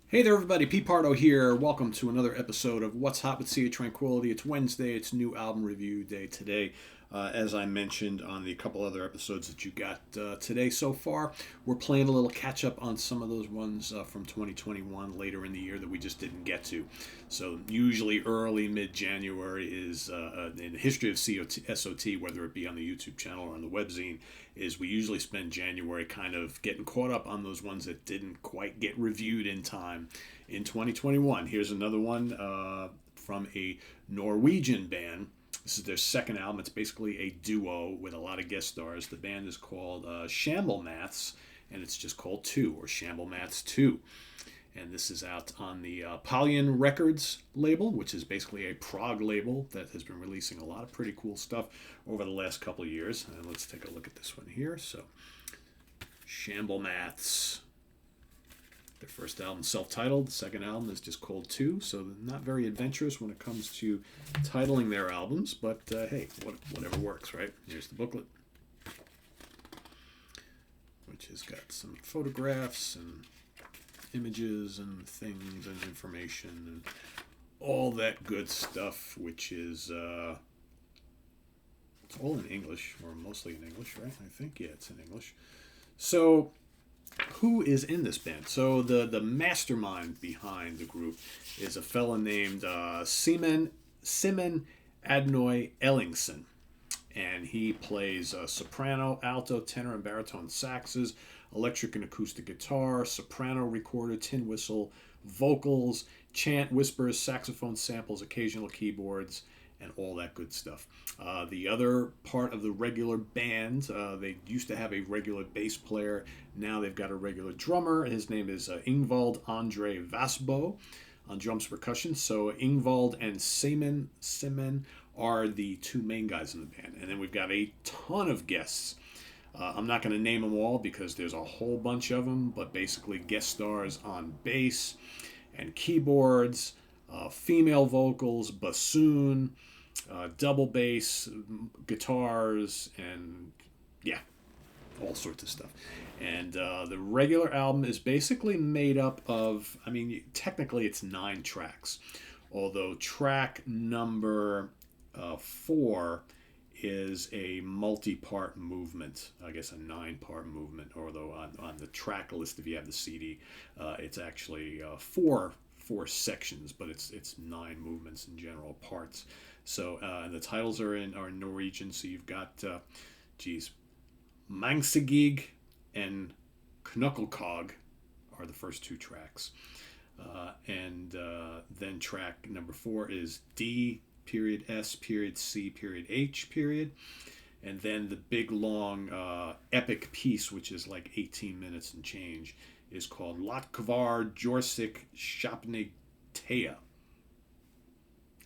Hey there, everybody. Pete Pardo here. Welcome to another episode of What's Hot with Sea of Tranquility. It's Wednesday. It's new album review day today. As I mentioned on the couple other episodes that you got today so far, we're playing a little catch up on some of those ones from 2021 later in the year that we just didn't get to. So usually early mid January is in the history of SOT, whether it be on the YouTube channel or on the webzine, is we usually spend January kind of getting caught up on those ones that didn't quite get reviewed in time in 2021. Here's another one from a Norwegian band. This is their second album. It's basically a duo with a lot of guest stars. The band is called Shamblemaths, and it's just called 2, or Shamblemaths 2. And this is out on the Apollon Records label, which is basically a prog label that has been releasing a lot of pretty cool stuff over the last couple of years. And let's take a look at this one here. So, Shamblemaths. Their first album, self-titled. The second album is just called 2, so not very adventurous when it comes to titling their albums, but hey, whatever works, right? Here's the booklet, which has got some photographs and images and things and information and all that good stuff, which is it's all in English, or mostly in English, right? I think, yeah, it's in English. So, who is in this band? So the mastermind behind the group is a fella named Simon Adnoy Ellingson, and he plays soprano, alto, tenor, and baritone saxes, electric and acoustic guitar, soprano recorder, tin whistle, vocals, chant, whispers, saxophone samples, occasional keyboards, and all that good stuff. The other part of the regular band, they used to have a regular bass player. Now they've got a regular drummer. His name is Ingvald Andre Vasbo on drums percussion. So Ingvald and Simon are the two main guys in the band. And then we've got a ton of guests. I'm not going to name them all because there's a whole bunch of them, but basically guest stars on bass and keyboards, female vocals, bassoon, double bass, guitars, and yeah, all sorts of stuff. And the regular album is basically made up of, I mean, technically it's 9 tracks, although track number 4 is a multi-part movement, I guess a 9-part movement, although on the track list, if you have the CD, it's actually four sections, but it's 9 movements in general, parts. So and the titles are in Norwegian. So you've got, Mangsigig and Knukkelkog are the first 2 tracks, and then track number 4 is D period S period C period H period, and then the big long epic piece, which is like 18 minutes and change, is called Latkvar Jorsik Shapnig Tea.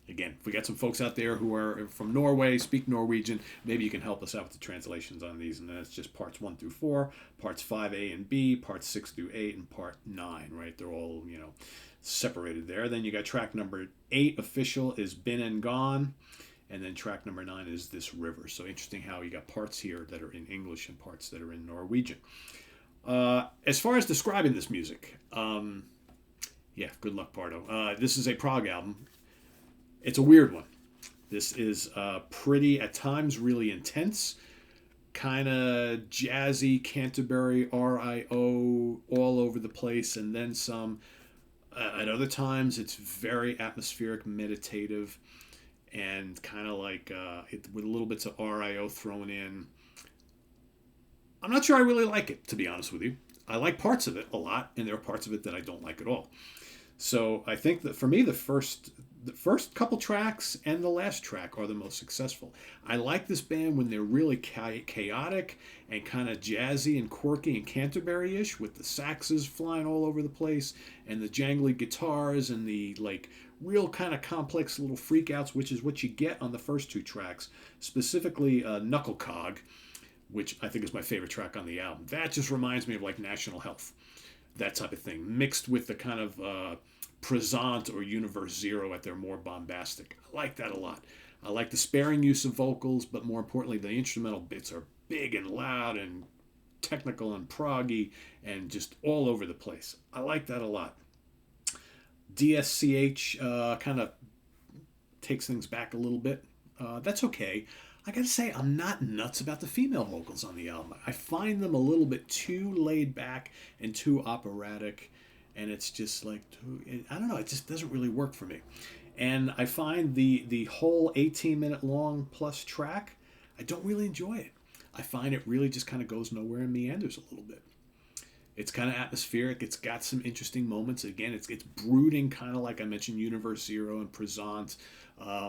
Again, if we got some folks out there who are from Norway, speak Norwegian, maybe you can help us out with the translations on these. And then it's just parts 1 through 4, parts 5A and B, parts 6 through 8, and part 9, right? They're all, separated there. Then you got track number 8 official is Been and Gone. And then track number 9 is This River. So interesting how you got parts here that are in English and parts that are in Norwegian. As far as describing this music, good luck, Pardo. This is a prog album. It's a weird one. This is pretty, at times, really intense, kind of jazzy, Canterbury, RIO, all over the place, and then some. At other times, it's very atmospheric, meditative, and kind of like with little bits of RIO thrown in. I'm not sure I really like it, to be honest with you. I like parts of it a lot, and there are parts of it that I don't like at all. So I think that for me, the first couple tracks and the last track are the most successful. I like this band when they're really chaotic and kind of jazzy and quirky and Canterbury-ish, with the saxes flying all over the place and the jangly guitars and the real kind of complex little freakouts, which is what you get on the first 2 tracks, specifically Knucklecog, which I think is my favorite track on the album. That just reminds me of like National Health, that type of thing, mixed with the kind of Present or Universe Zero at their more bombastic. I like that a lot. I like the sparing use of vocals, but more importantly, the instrumental bits are big and loud and technical and proggy and just all over the place. I like that a lot. DSCH kind of takes things back a little bit. That's okay. I gotta say, I'm not nuts about the female vocals on the album. I find them a little bit too laid back and too operatic, and it's just like, I don't know, it just doesn't really work for me. And I find the whole 18-minute long plus track, I don't really enjoy it. I find it really just kind of goes nowhere and meanders a little bit. It's kind of atmospheric. It's got some interesting moments. Again, it's brooding, kind of like I mentioned, Universe Zero and Present.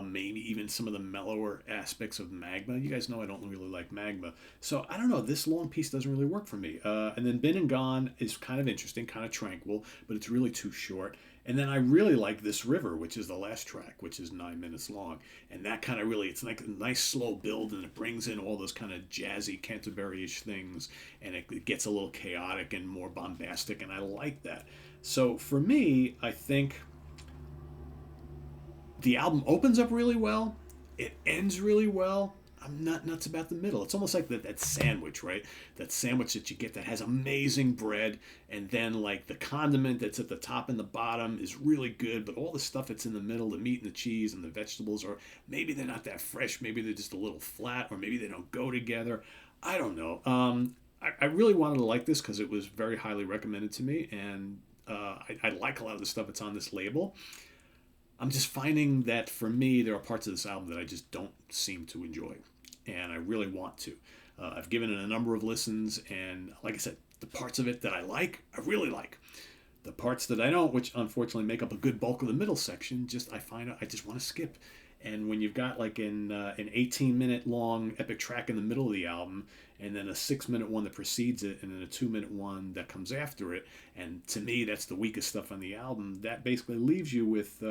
Maybe even some of the mellower aspects of Magma. You guys know I don't really like Magma. So I don't know. This long piece doesn't really work for me. And then Been and Gone is kind of interesting, kind of tranquil, but it's really too short. And then I really like This River, which is the last track, which is 9 minutes long. And that kind of really, it's like a nice slow build, and it brings in all those kind of jazzy Canterbury-ish things, and it gets a little chaotic and more bombastic, and I like that. So for me, I think the album opens up really well. It ends really well. I'm not nuts about the middle. It's almost like that sandwich, right? That sandwich that you get that has amazing bread, and then like the condiment that's at the top and the bottom is really good, but all the stuff that's in the middle, the meat and the cheese and the vegetables, or maybe they're not that fresh, maybe they're just a little flat, or maybe they don't go together. I don't know. I really wanted to like this because it was very highly recommended to me, and I like a lot of the stuff that's on this label. I'm just finding that for me, there are parts of this album that I just don't seem to enjoy, and I really want to. I've given it a number of listens, and like I said, the parts of it that I like, I really like. The parts that I don't, which unfortunately make up a good bulk of the middle section, I find I just want to skip. And when you've got like an 18-minute long epic track in the middle of the album, and then a 6-minute one that precedes it, and then a 2-minute one that comes after it, and to me that's the weakest stuff on the album, that basically leaves you with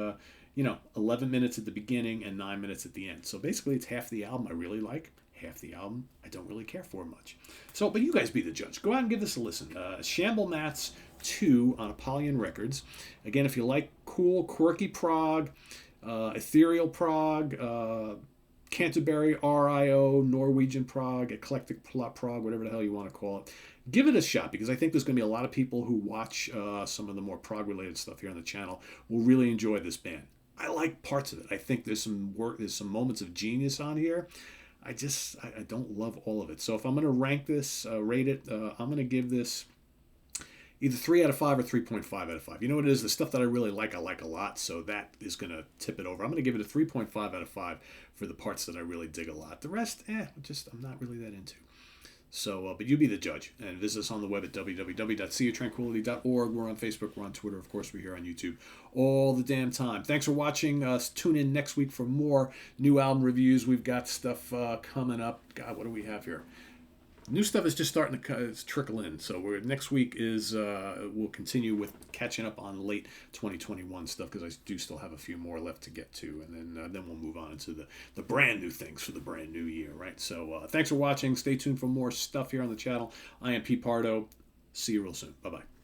11 minutes at the beginning and 9 minutes at the end. So basically it's half the album I really like, half the album I don't really care for much. So, but you guys be the judge. Go out and give this a listen. Shamblemaths 2 on Apollon Records. Again, if you like cool, quirky prog, ethereal prog, Canterbury RIO, Norwegian prog, eclectic prog, whatever the hell you want to call it, give it a shot, because I think there's going to be a lot of people who watch some of the more prog related stuff here on the channel will really enjoy this band. I like parts of it. I think there's some work, there's some moments of genius on here. I don't love all of it. So if I'm going to rank this, rate it, I'm going to give this either 3 out of 5 or 3.5 out of 5. You know what it is? The stuff that I really like, I like a lot, so that is going to tip it over. I'm going to give it a 3.5 out of 5 for the parts that I really dig a lot. The rest, I'm not really that into. So, but you be the judge. And visit us on the web at www.seaoftranquility.org. We're on Facebook, we're on Twitter, of course, we're here on YouTube all the damn time. Thanks for watching. Tune in next week for more new album reviews. We've got stuff coming up. God, what do we have here? New stuff is just starting to trickle in. So next week is we'll continue with catching up on late 2021 stuff, because I do still have a few more left to get to, and then we'll move on into the brand new things for the brand new year, right? So thanks for watching. Stay tuned for more stuff here on the channel. I am Pete Pardo. See you real soon. Bye bye.